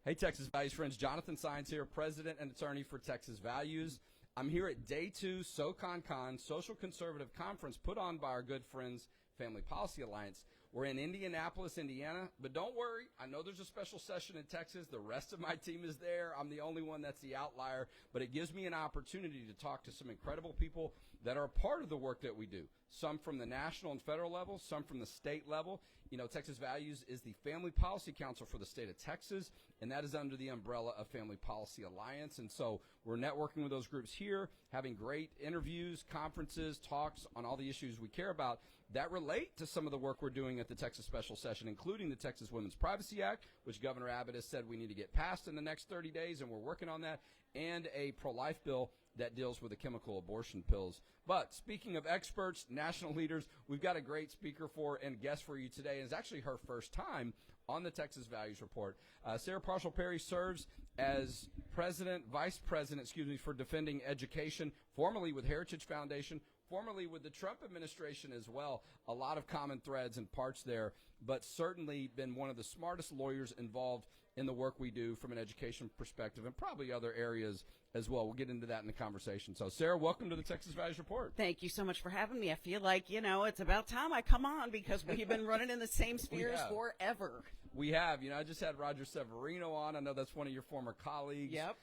Hey, Texas Values friends. Jonathan Sines here, president and attorney for Texas Values. I'm here at Day 2 SoConCon, Social Conservative Conference, put on by our good friends, Family Policy Alliance. We're in Indianapolis, Indiana, but don't worry. I know there's a special session in Texas. The rest of my team is there. I'm the only one that's the outlier, but it gives me an opportunity to talk to some incredible people that are a part of the work that we do. Some from the national and federal level, some from the state level. You know, Texas Values is the Family Policy Council for the state of Texas, and that is under the umbrella of Family Policy Alliance. And so we're networking with those groups here, having great interviews, conferences, talks on all the issues we care about that relate to some of the work we're doing at the Texas Special Session, including the Texas Women's Privacy Act, which Governor Abbott has said we need to get passed in the next 30 days, and we're working on that, and a pro-life bill that deals with the chemical abortion pills. But speaking of experts, national leaders, we've got a great speaker for and guest for you today. And it's actually her first time on the Texas Values Report. Sarah Parshall Perry serves as vice president, for Defending Education, formerly with Heritage Foundation, formerly with the Trump administration as well. A lot of common threads and parts there, but certainly been one of the smartest lawyers involved in the work we do from an education perspective and probably other areas as well. We'll get into that in the conversation. So, Sarah, welcome to the Texas Values Report. Thank you so much for having me. I feel like, it's about time I come on because we've been running in the same spheres forever. We have. I just had Roger Severino on. I know that's one of your former colleagues. Yep.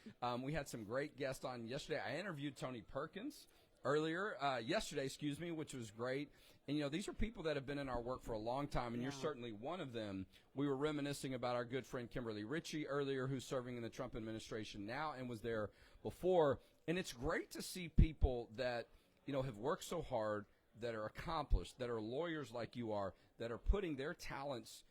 We had some great guests on yesterday. I interviewed Tony Perkins yesterday, which was great. And, these are people that have been in our work for a long time, and you're certainly one of them. We were reminiscing about our good friend Kimberly Ritchie earlier, who's serving in the Trump administration now and was there before. And it's great to see people that, have worked so hard, that are accomplished, that are lawyers like you are, that are putting their talents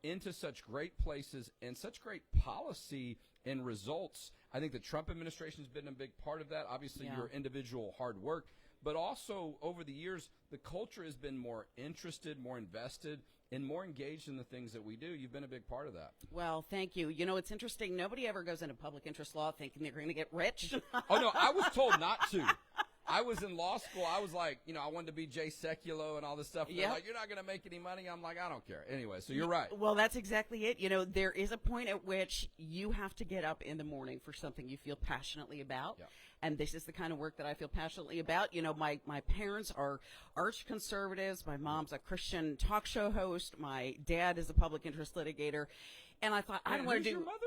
into such great places and such great policy and results. I think the Trump administration has been a big part of that. Obviously, your individual hard work. But also, over the years, the culture has been more interested, more invested, and more engaged in the things that we do. You've been a big part of that. Well, thank you. It's interesting. Nobody ever goes into public interest law thinking they're going to get rich. Oh, no, I was told not to. I was in law school. I was like, I wanted to be Jay Sekulow and all this stuff. They're like, you're not going to make any money. I'm like, I don't care. Anyway, so you're right. Well, that's exactly it. There is a point at which you have to get up in the morning for something you feel passionately about. Yeah. And this is the kind of work that I feel passionately about. My parents are arch conservatives. My mom's a Christian talk show host. My dad is a public interest litigator. And I thought, I don't want to do. Who's your mother?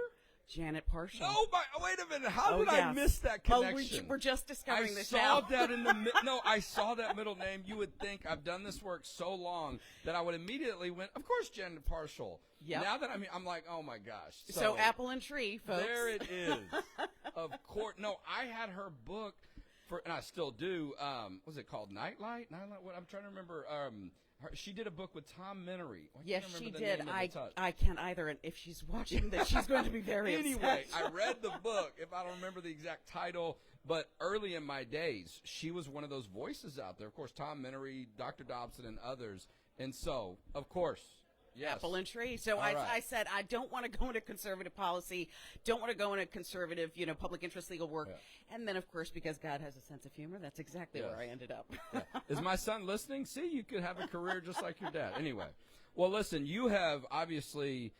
Janet Parshall. No, wait a minute. How did I miss that connection? We're just discovering this now. I saw that middle name. You would think I've done this work so long that I would immediately went, of course, Janet Parshall. Yep. Now that I'm like, oh my gosh. So apple and tree, folks. There it is. Of course. No, I had her book and I still do. Was it called Nightlight? What I'm trying to remember. She did a book with Tom Menery. Yes, she did. I can't either. And if she's watching this, she's going to be very Anyway, upset. I read the book, if I don't remember the exact title, but early in my days, she was one of those voices out there. Of course, Tom Menery, Dr. Dobson, and others. And so, of course, yes. Apple and tree. So I said, I don't want to go into conservative policy, don't want to go into conservative, public interest legal work. Yeah. And then, of course, because God has a sense of humor, that's exactly where I ended up. Yeah. Is my son listening? See, you could have a career just like your dad. Anyway, well, listen, you have obviously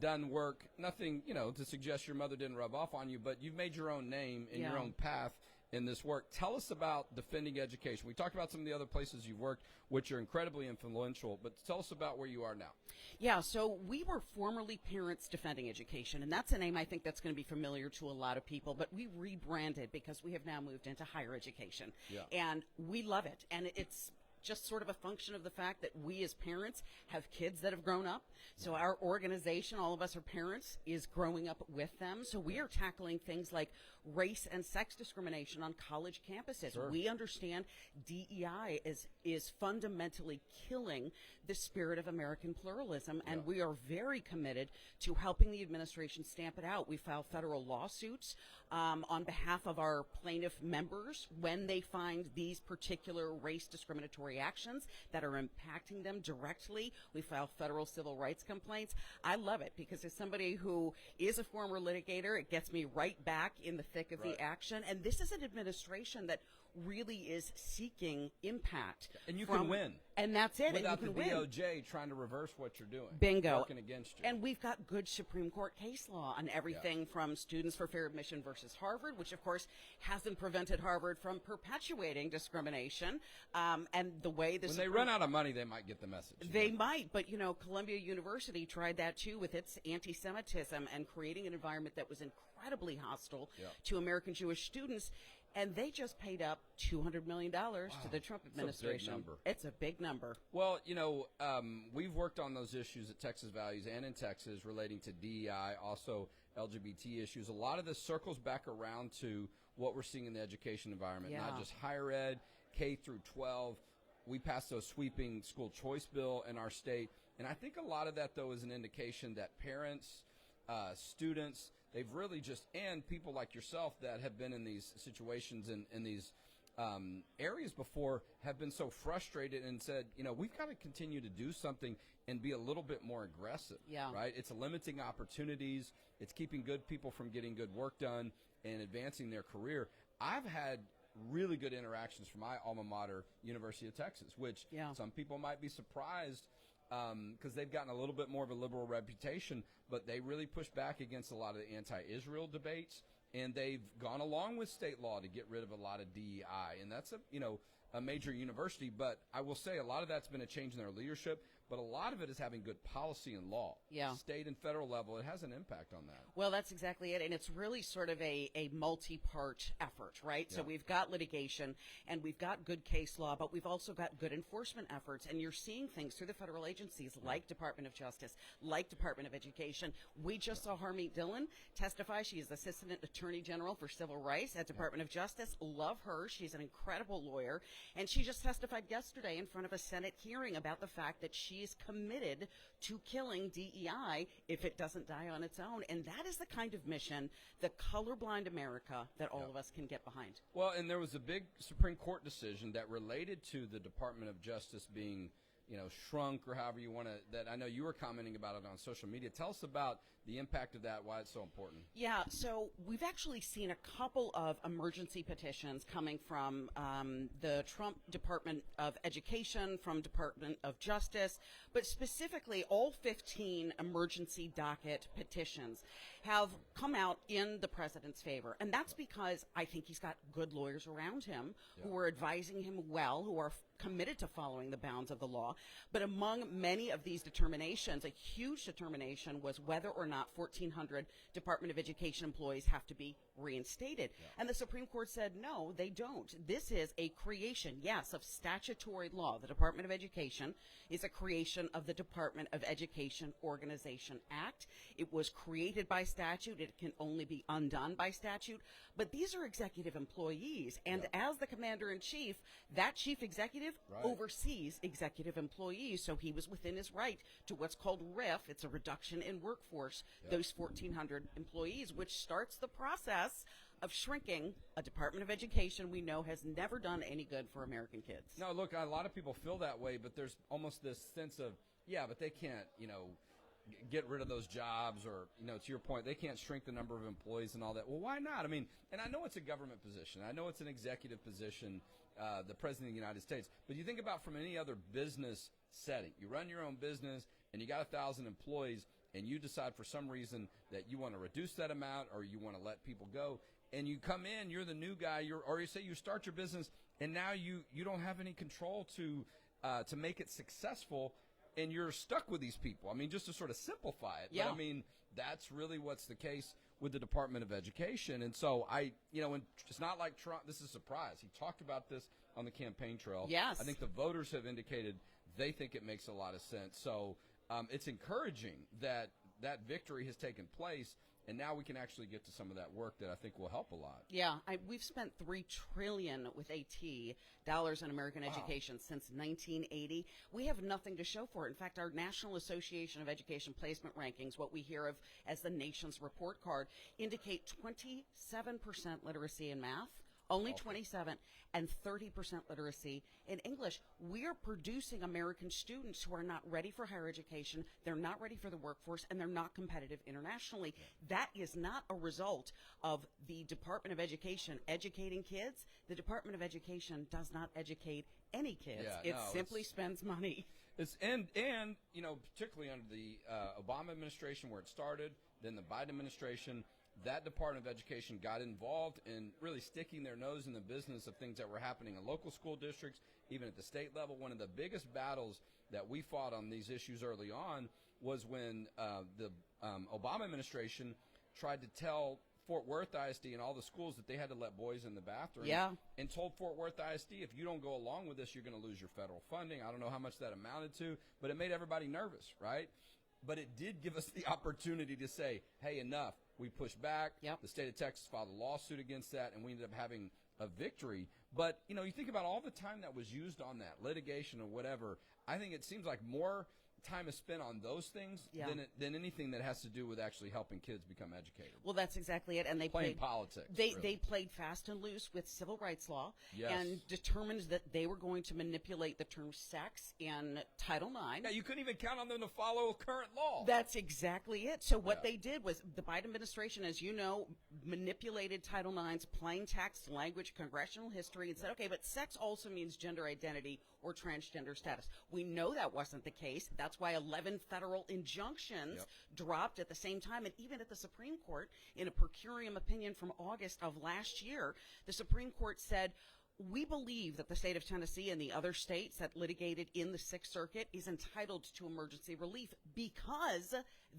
done work, nothing, to suggest your mother didn't rub off on you, but you've made your own name and your own path in this work. Tell us about Defending Education. We talked about some of the other places you've worked, which are incredibly influential, but tell us about where you are now. Yeah, so we were formerly Parents Defending Education, and that's a name I think that's going to be familiar to a lot of people, but we rebranded because we have now moved into higher education, and we love it, and it's just sort of a function of the fact that we as parents have kids that have grown up. So our organization, all of us are parents, is growing up with them. So we are tackling things like race and sex discrimination on college campuses. Sure. We understand DEI is fundamentally killing the spirit of American pluralism, and we are very committed to helping the administration stamp it out. We file federal lawsuits on behalf of our plaintiff members when they find these particular race discriminatory retaliatory actions that are impacting them directly. We file federal civil rights complaints. I love it because as somebody who is a former litigator, it gets me right back in the thick of the action. And this is an administration that really is seeking impact. And you can win. And that's it. Without and you the can win. DOJ trying to reverse what you're doing. Bingo. Working against you. And we've got good Supreme Court case law on everything from Students for Fair Admission versus Harvard, which of course hasn't prevented Harvard from perpetuating discrimination. And the way this when they run out of money, they might get the message. They might, but Columbia University tried that too with its anti-Semitism and creating an environment that was incredibly hostile to American Jewish students. And they just paid up $200 million to the Trump administration. It's a big number. Well, we've worked on those issues at Texas Values and in Texas relating to DEI, also LGBT issues. A lot of this circles back around to what we're seeing in the education environment, not just higher ed, K through 12. We passed a sweeping school choice bill in our state. And I think a lot of that, though, is an indication that parents, students, they've really and people like yourself that have been in these situations and in these areas before have been so frustrated and said, we've got to continue to do something and be a little bit more aggressive, right? It's limiting opportunities. It's keeping good people from getting good work done and advancing their career. I've had really good interactions from my alma mater, University of Texas, which some people might be surprised because they've gotten a little bit more of a liberal reputation, but they really push back against a lot of the anti-Israel debates, and they've gone along with state law to get rid of a lot of DEI, and that's a major university. But I will say a lot of that's been a change in their leadership, but a lot of it is having good policy and law. State and federal level, it has an impact on that. Well, that's exactly it, and it's really sort of a multi-part effort, right? So we've got litigation, and we've got good case law, but we've also got good enforcement efforts, and you're seeing things through the federal agencies like Department of Justice, like Department of Education. We just saw Harmeet Dillon testify. She is Assistant Attorney General for Civil Rights at Department of Justice. Love her. She's an incredible lawyer, and she just testified yesterday in front of a Senate hearing about the fact that she is committed to killing DEI if it doesn't die on its own. And that is the kind of mission, the colorblind America, that all of us can get behind. Well, and there was a big Supreme Court decision that related to the Department of Justice being, shrunk or however you want to, that I know you were commenting about it on social media. Tell us about the impact of that, why it's so important. Yeah, so we've actually seen a couple of emergency petitions coming from the Trump Department of Education, from Department of Justice, but specifically all 15 emergency docket petitions have come out in the president's favor. And that's because I think he's got good lawyers around him who are advising him well, who are committed to following the bounds of the law. But among many of these determinations, a huge determination was whether or not 1,400 Department of Education employees have to be reinstated. And the Supreme Court said, no, they don't. This is a creation, yes, of statutory law. The Department of Education is a creation of the Department of Education Organization Act. It was created by statute. It can only be undone by statute. But these are executive employees. And as the commander-in-chief, that chief executive oversees executive employees. So he was within his right to what's called RIF. It's a reduction in workforce, those 1,400 employees, which starts the process of shrinking a Department of Education we know has never done any good for American kids. No, look, a lot of people feel that way, but there's almost this sense of, but they can't, get rid of those jobs, or, to your point, they can't shrink the number of employees and all that. Well, why not? I mean, and I know it's a government position. I know it's an executive position, the President of the United States. But you think about from any other business setting. You run your own business, and you got 1,000 employees, and you decide for some reason that you want to reduce that amount or you want to let people go, and you come in, you're the new guy, or you say you start your business, and now you don't have any control to make it successful, and you're stuck with these people. I mean, just to sort of simplify it. But I mean, that's really what's the case with the Department of Education. And so and it's not like Trump, this is a surprise. He talked about this on the campaign trail. Yes. I think the voters have indicated they think it makes a lot of sense. So it's encouraging that that victory has taken place, and now we can actually get to some of that work that I think will help a lot. Yeah, we've spent $3 trillion with AT dollars in American education since 1980. We have nothing to show for it. In fact, our National Association of Education Placement Rankings, what we hear of as the nation's report card, indicate 27% literacy in math, Only 27, and 30% literacy in English. We're producing American students who are not ready for higher education, they're not ready for the workforce, and they're not competitive internationally. That is not a result of the Department of Education educating kids. The Department of Education does not educate any kids. It simply spends money. And you know, particularly under the Obama administration where it started, then the Biden administration, that Department of Education got involved in really sticking their nose in the business of things that were happening in local school districts, even at the state level. One of the biggest battles that we fought on these issues early on was when the Obama administration tried to tell Fort Worth ISD and all the schools that they had to let boys in the bathroom. And told Fort Worth ISD, if you don't go along with this, you're going to lose your federal funding. I don't know how much that amounted to, but it made everybody nervous, right? But it did give us the opportunity to say, hey, enough. We pushed back. The state of Texas filed a lawsuit against that, and we ended up having a victory. But, you know, you think about all the time that was used on that, litigation or whatever, I think it seems like more time is spent on those things than anything that has to do with actually helping kids become educated. Well, that's exactly it. And they played politics. They played fast and loose with civil rights law and determined that they were going to manipulate the term sex in Title IX. Yeah, you couldn't even count on them to follow current law. That's exactly it. So what they did was the Biden administration, as you know, manipulated Title IX's plain text language, congressional history, and said, okay, but sex also means gender identity or transgender status. We know that wasn't the case. That's why 11 federal injunctions dropped at the same time. And even at the Supreme Court, in a per curiam opinion from August of last year, the Supreme Court said, we believe that the state of Tennessee and the other states that litigated in the Sixth Circuit is entitled to emergency relief because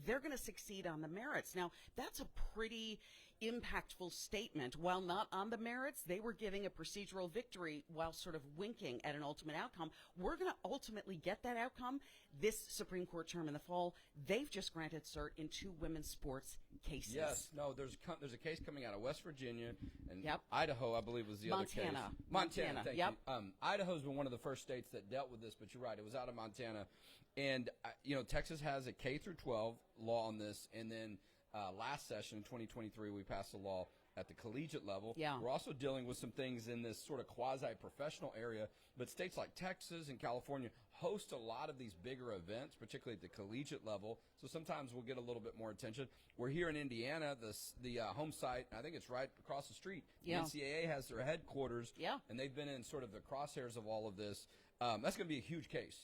they're going to succeed on the merits. Now, that's a pretty impactful statement. While not on the merits, they were giving a procedural victory while sort of winking at an ultimate outcome. We're going to ultimately get that outcome this Supreme Court term in the fall. They've just granted cert in 2 women's sports cases. Yes. No, there's a case coming out of West Virginia and Idaho, I believe, was the other case. Montana. Thank you. Idaho's been one of the first states that dealt with this, but you're right. It was out of Montana. And, you know, Texas has a K through 12 law on this, and then last session in 2023, we passed a law at the collegiate level. We're also dealing with some things in this sort of quasi-professional area, but states like Texas and California host a lot of these bigger events, particularly at the collegiate level, so sometimes we'll get a little bit more attention. We're here in Indiana, the home site, I think it's right across the street. The NCAA has their headquarters, and they've been in sort of the crosshairs of all of this. That's going to be a huge case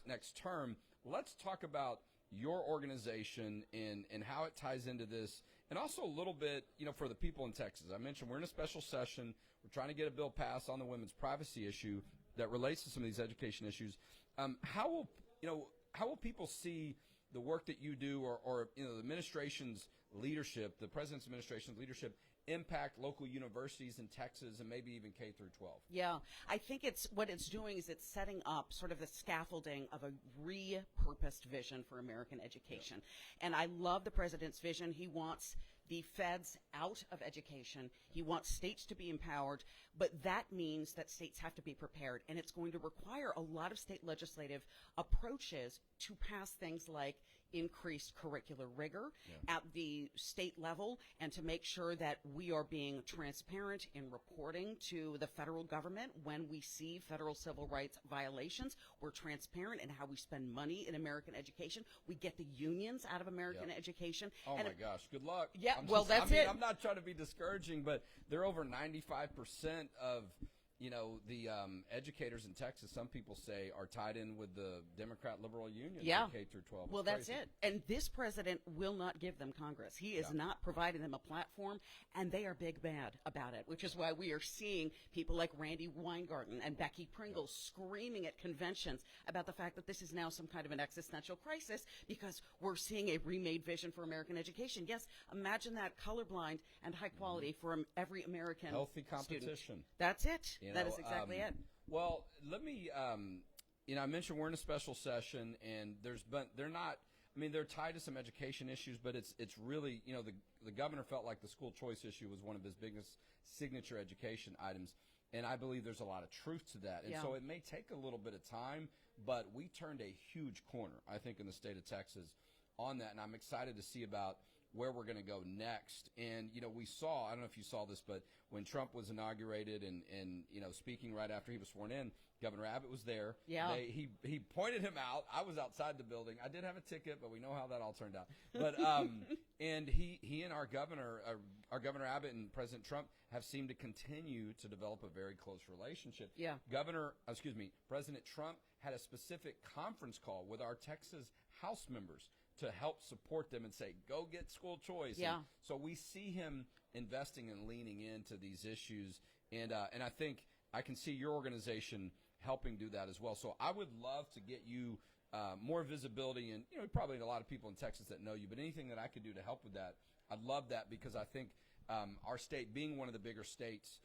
next term. Let's talk about your organization and how it ties into this, and also a little bit, you know, for the people in Texas. I mentioned we're in a special session. We're trying to get a bill passed on the women's privacy issue that relates to some of these education issues. How will people see the work that you do, or you know, the administration's leadership, the president's administration's leadership, impact local universities in Texas and maybe even K through 12? Yeah, I think what it's doing is it's setting up sort of the scaffolding of a repurposed vision for American education. And I love the president's vision. He wants the feds out of education. He wants states to be empowered, but that means that states have to be prepared, and it's going to require a lot of state legislative approaches to pass things like increased curricular rigor at the state level, and to make sure that we are being transparent in reporting to the federal government when we see federal civil rights violations. We're transparent in how we spend money in American education. We get the unions out of American education. Oh, my gosh. Good luck. Yeah, that's it. I'm not trying to be discouraging, but they're over 95% of, you know, the educators in Texas, some people say, are tied in with the Democrat liberal union K through 12. Well, that's it. And this president will not give them Congress. He is not providing them a platform, and they are big bad about it, which is why we are seeing people like Randy Weingarten and Becky Pringle screaming at conventions about the fact that this is now some kind of an existential crisis because we're seeing a remade vision for American education. Yes, imagine that, colorblind and high quality for every American healthy competition. Student. That's it. That is exactly it. Well, let me, you know, I mentioned we're in a special session, and they're not, I mean, they're tied to some education issues, but it's really, you know, the governor felt like the school choice issue was one of his biggest signature education items, and I believe there's a lot of truth to that. And so it may take a little bit of time, but we turned a huge corner, I think, in the state of Texas on that, and I'm excited to see about where we're going to go next. And, we saw, I don't know if you saw this, but when Trump was inaugurated and speaking right after he was sworn in, Governor Abbott was there. Yeah. He pointed him out. I was outside the building. I did have a ticket, but we know how that all turned out. But and he and our governor Abbott and President Trump have seemed to continue to develop a very close relationship. Yeah. President Trump had a specific conference call with our Texas House members to help support them and say, go get school choice. Yeah. And so we see him investing and leaning into these issues. And I think I can see your organization helping do that as well. So I would love to get you more visibility, and probably a lot of people in Texas that know you, but anything that I could do to help with that, I'd love that, because I think our state, being one of the bigger states,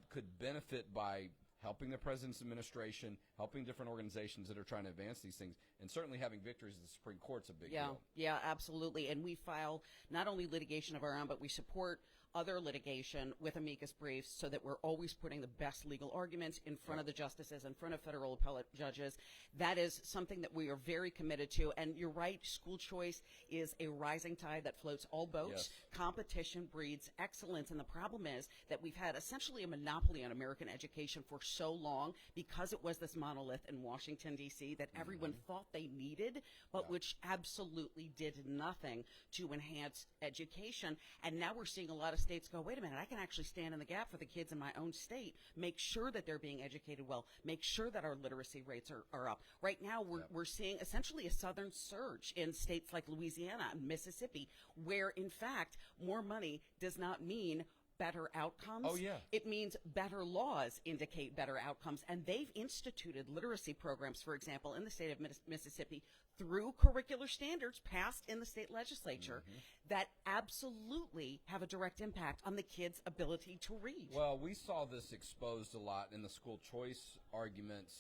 could benefit by helping the president's administration, helping different organizations that are trying to advance these things, and certainly having victories at the Supreme Court's a big deal. Yeah, absolutely. And we file not only litigation of our own, but we support other litigation with amicus briefs so that we're always putting the best legal arguments in front of the justices, in front of federal appellate judges. That is something that we are very committed to. And you're right, school choice is a rising tide that floats all boats. Yes. Competition breeds excellence. And the problem is that we've had essentially a monopoly on American education for so long because it was this monolith in Washington, D.C. that everyone thought they needed, but which absolutely did nothing to enhance education. And now we're seeing a lot of states go, wait a minute, I can actually stand in the gap for the kids in my own state, make sure that they're being educated well, make sure that our literacy rates are up. Right now, we're seeing essentially a southern surge in states like Louisiana and Mississippi, where, in fact, more money does not mean better outcomes. Oh, yeah. It means better laws indicate better outcomes. And they've instituted literacy programs, for example, in the state of Mississippi through curricular standards passed in the state legislature that absolutely have a direct impact on the kids' ability to read. Well, we saw this exposed a lot in the school choice arguments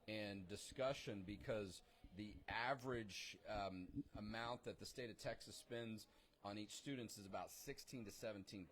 and discussion, because the average amount that the state of Texas spends on each student is about $16,000 to $17,000.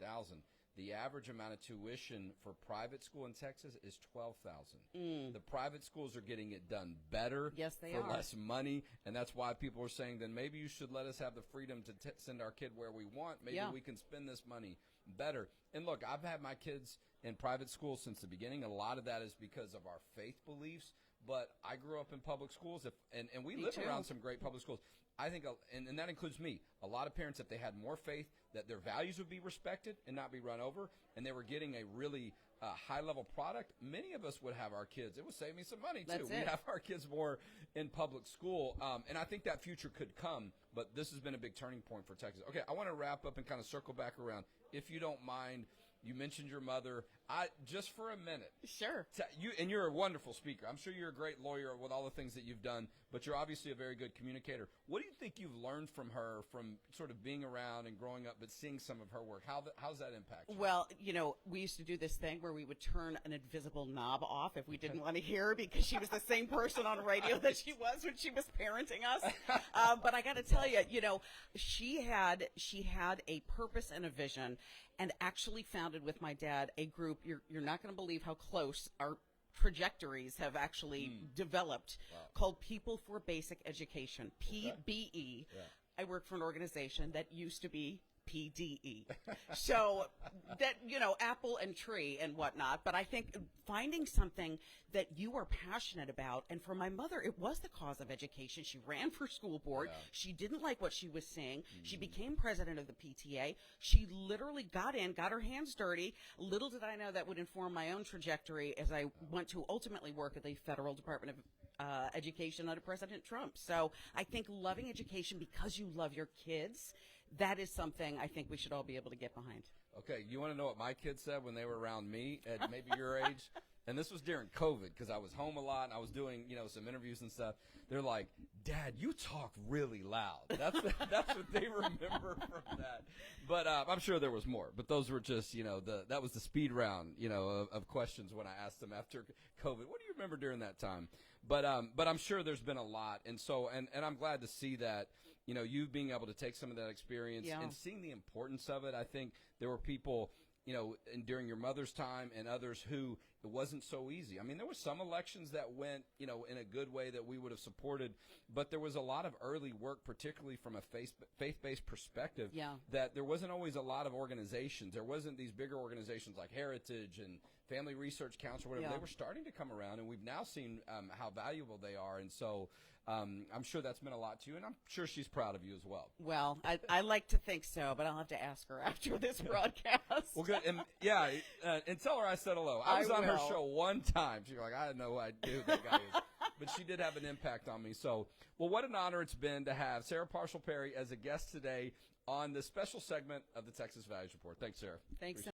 The average amount of tuition for private school in Texas is $12,000. The private schools are getting it done better. Yes, they for are. less money, and that's why people are saying, then maybe you should let us have the freedom to send our kid where we want. Maybe we can spend this money better. And look, I've had my kids in private school since the beginning. A lot of that is because of our faith beliefs, but I grew up in public schools, and we live around some great public schools. I think, and that includes me, a lot of parents, if they had more faith that their values would be respected and not be run over, and they were getting a really high-level product, many of us would have our kids. It would save me some money, too. We'd have our kids more in public school, and I think that future could come, but this has been a big turning point for Texas. Okay, I want to wrap up and kind of circle back around. If you don't mind, you mentioned your mother. Just for a minute. Sure. You're a wonderful speaker. I'm sure you're a great lawyer with all the things that you've done, but you're obviously a very good communicator. What do you think you've learned from her, from sort of being around and growing up, but seeing some of her work? How's that impact you? Well, we used to do this thing where we would turn an invisible knob off if we didn't want to hear her, because she was the same person on radio that she was when she was parenting us. But I got to tell you, she had a purpose and a vision, and actually founded with my dad a group. You're not going to believe how close our trajectories have actually developed, called People for Basic Education, PBE. I work for an organization that used to be PDE. So that, apple and tree and whatnot. But I think finding something that you are passionate about, and for my mother, it was the cause of education. She ran for school board. She didn't like what she was seeing. She became president of the PTA. She literally got her hands dirty. Little did I know that would inform my own trajectory as I went to ultimately work at the Federal Department of Education under President Trump. So I think loving education because you love your kids, that is something I think we should all be able to get behind. Okay, you want to know what my kids said when they were around me at maybe your age? And this was during COVID, because I was home a lot and I was doing, some interviews and stuff. They're like, "Dad, you talk really loud." That's what they remember from that. But I'm sure there was more. But those were just, that was the speed round, of questions when I asked them after COVID. What do you remember during that time? But I'm sure there's been a lot, and so and I'm glad to see that. You being able to take some of that experience and seeing the importance of it. I think there were people, during your mother's time and others who it wasn't so easy. I mean, there were some elections that went, in a good way that we would have supported, but there was a lot of early work, particularly from a faith-based perspective, that there wasn't always a lot of organizations. There wasn't these bigger organizations like Heritage and Family Research Council, whatever. They were starting to come around, and we've now seen how valuable they are. And so I'm sure that's meant a lot to you, and I'm sure she's proud of you as well. Well, I like to think so, but I'll have to ask her after this broadcast. Well, good. And, and tell her I said hello. I was on her show one time. She's like, I had no idea who that guy is. But she did have an impact on me. So, well, what an honor it's been to have Sarah Parshall Perry as a guest today on this special segment of the Texas Values Report. Thanks, Sarah. Thanks.